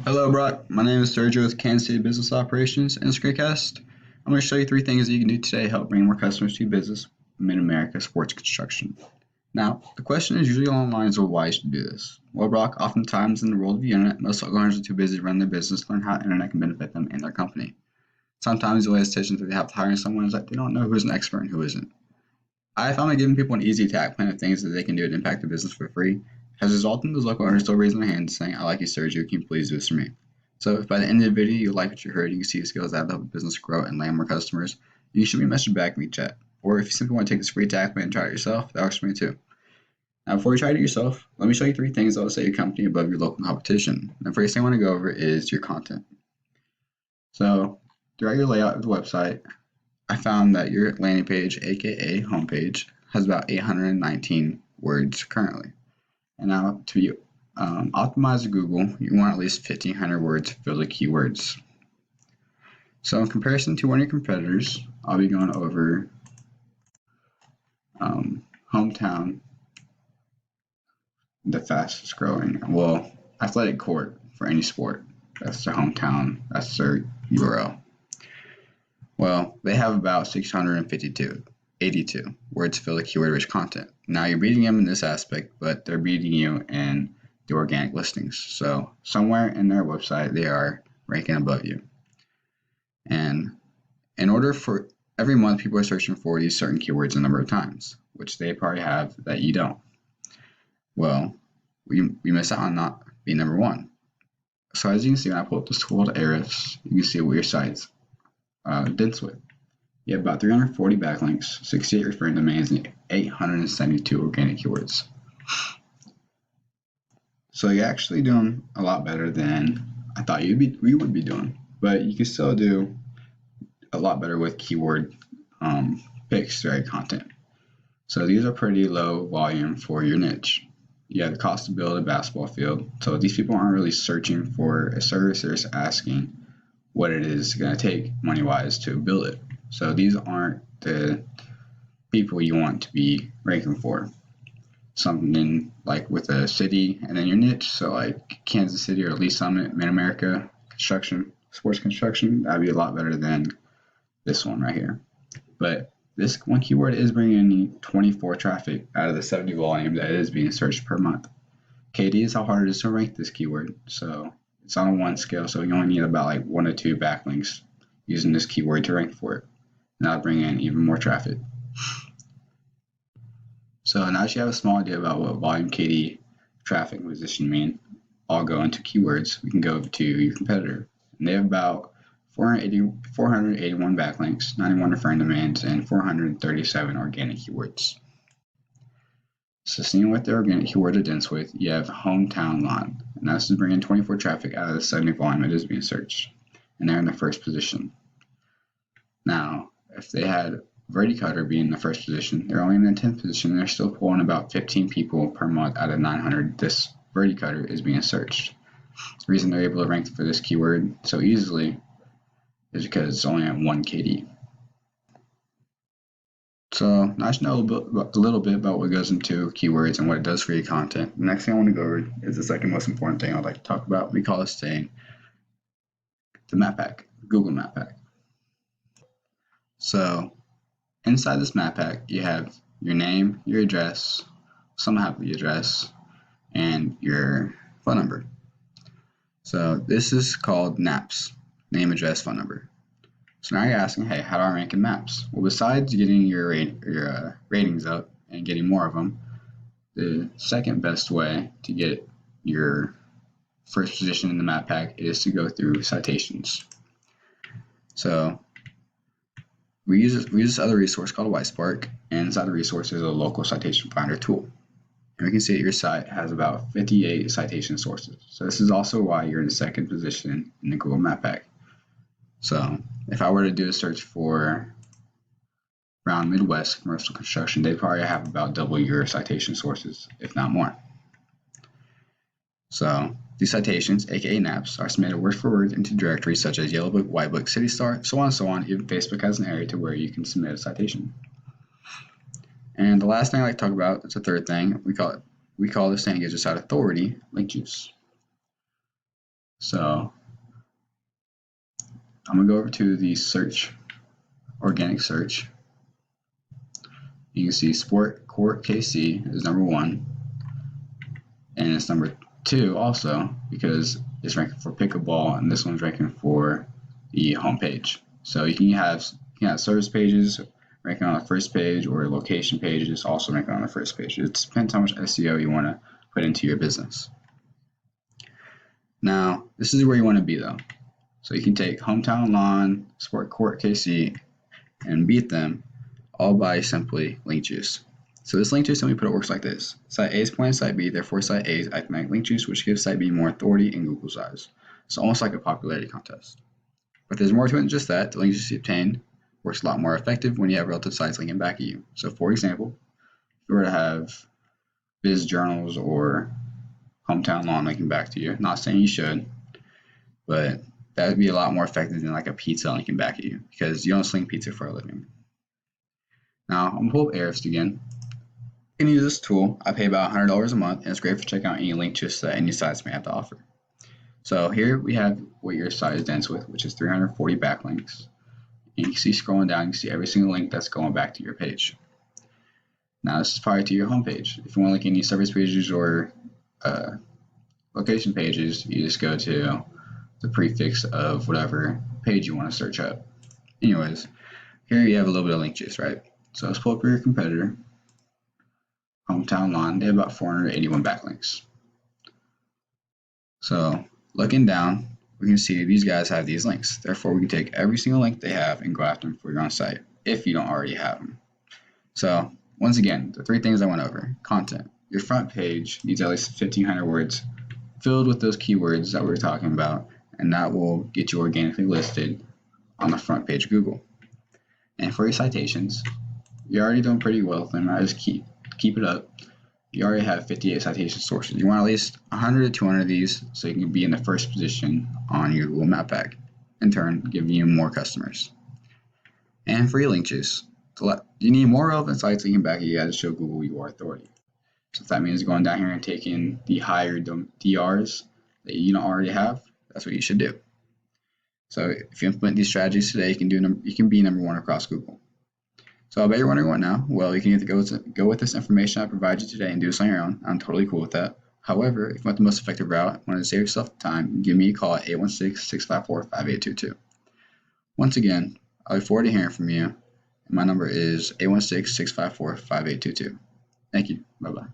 Hello, Brock. My name is Sergio with Kansas City Business Operations and Screencast. I'm going to show you three things that you can do today to help bring more customers to your business Mid-America Sports Construction. Now, the question is usually along the lines of why you should do this. Well, Brock, oftentimes in the world of the internet, most local owners are too busy to run their business to learn how the internet can benefit them and their company. Sometimes the only hesitation that they have to hiring someone is that they don't know who's an expert and who isn't. I found that giving people an easy attack plan of things that they can do to impact the business for free has resulted in those local owners still raising their hands saying, I like you, Sergio, can you please do this for me? So if by the end of the video you like what you heard, you can see the skills that have helped the business grow and land more customers, you should be messaged back in the chat. Or if you simply want to take this free attack plan and try it yourself, that works for me too. Now before you try it yourself, let me show you three things that will set your company above your local competition. The first thing I want to go over is your content. So throughout your layout of the website, I found that your landing page, aka homepage, has about 819 words currently. And now to be optimized to Google, you want at least 1,500 words filled with keywords. So in comparison to one of your competitors, I'll be going over hometown, the fastest growing. Well, athletic court for any sport. That's their hometown. That's their URL. Well, they have about 82 words filled with keyword-rich content. Now you're beating them in this aspect, but they're beating you in the organic listings. So somewhere in their website, they are ranking above you. And in order for every month, people are searching for these certain keywords a number of times, which they probably have that you don't. Well, we miss out on not being number one. So as you can see, when I pull up this tool to Ahrefs, you can see what your site's dense with. You have about 340 backlinks, 68 referring domains, and 872 organic keywords. So you're actually doing a lot better than I thought you would be doing, but you can still do a lot better with keyword picks throughout your content. So these are pretty low volume for your niche. You have the cost to build a basketball field. So these people aren't really searching for a service, they're just asking what it is going to take money-wise to build it. So these aren't the people you want to be ranking for. Something like with a city and then your niche, so like Kansas City or Lee Summit, Mid-America Construction, Sports Construction, that'd be a lot better than this one right here. But this one keyword is bringing in 24 traffic out of the 70 volume that is being searched per month. KD is how hard it is to rank this keyword. So it's on a 1 scale, so you only need about like 1 to 2 backlinks using this keyword to rank for it. And that'll bring in even more traffic. So now that you have a small idea about what volume, KD, traffic, and position mean, I'll go into keywords. We can go to your competitor. And they have about 481 backlinks, 91 referring domains, and 437 organic keywords. So seeing what the organic keywords are dense with, you have hometown line. And that's to bring in 24 traffic out of the 70 volume that is being searched. And they're in the first position. Now, if they had Verticutter being in the first position, they're only in the 10th position, and they're still pulling about 15 people per month out of 900. This Verticutter is being searched. The reason they're able to rank for this keyword so easily is because it's only at 1 KD. So now I know a little bit about what goes into keywords and what it does for your content. The next thing I want to go over is the second most important thing I'd like to talk about. We call this thing the map pack, Google Map Pack. So inside this map pack, you have your name, your address, some have the address, and your phone number. So this is called NAPS, name, address, phone number. So now you're asking, hey, how do I rank in maps? Well, besides getting your ratings up and getting more of them, the second best way to get your first position in the map pack is to go through citations. So we use this other resource called Whitespark, and inside the resource is a local citation finder tool. And we can see that your site has about 58 citation sources. So this is also why you're in the second position in the Google Map Pack. So if I were to do a search for around Midwest commercial construction, they'd probably have about double your citation sources, if not more. So these citations, aka NAPs, are submitted word for word into directories such as Yellow Book, White Book, City Star, so on and so on. Even Facebook has an area to where you can submit a citation. And the last thing I like to talk about is the third thing. We call this thing gives us out authority, link juice. So I'm going to go over to the search, organic search. You can see Sport Court KC is number 1, and it's number 2 also because it's ranking for pickleball, and this one's ranking for the homepage. So you can have service pages ranking on the first page, or location pages also ranking on the first page. It depends how much SEO you want to put into your business. Now, this is where you want to be though. So you can take Hometown Lawn, Sport Court KC, and beat them all by simply link juice. So this link juice, let me put it, works like this. Site A is pointing to Site B, therefore Site A is acting like link juice, which gives Site B more authority in Google's eyes. It's almost like a popularity contest. But there's more to it than just that. The link juice you obtain works a lot more effective when you have relative sites linking back at you. So for example, if you were to have Biz Journals or Hometown Lawn linking back to you, not saying you should, but that would be a lot more effective than like a pizza linking back at you, because you don't sling pizza for a living. Now I'm going to pull up Ahrefs again. You can use this tool. I pay about $100 a month, and it's great for checking out any link juice that any sites may have to offer. So here we have what your site is dense with, which is 340 backlinks. And you can see scrolling down, you can see every single link that's going back to your page. Now this is prior to your home page. If you want to link any service pages or location pages, you just go to the prefix of whatever page you want to search up. Anyways, here you have a little bit of link juice, right? So let's pull up your competitor, Hometown Lawn. They have about 481 backlinks. So looking down, we can see these guys have these links. Therefore, we can take every single link they have and go after them for your own site if you don't already have them. So once again, the 3 things I went over. Content. Your front page needs at least 1,500 words filled with those keywords that we were talking about, and that will get you organically listed on the front page of Google. And for your citations, you're already doing pretty well with them. I just keep it up. You already have 58 citation sources. You want at least 100 to 200 of these so you can be in the first position on your Google Map Pack, in turn giving you more customers. And for your link juice, you need more relevant sites linking back at you guys to show Google your authority. So if that means going down here and taking the higher DRs that you don't already have, that's what you should do. So if you implement these strategies today, you can be number 1 across Google. So I bet you're wondering what now? Well, you can either go with this information I provided you today and do this on your own. I'm totally cool with that. However, if you want the most effective route, want to save yourself time, give me a call at 816-654-5822. Once again, I look forward to hearing from you. My number is 816-654-5822. Thank you. Bye-bye.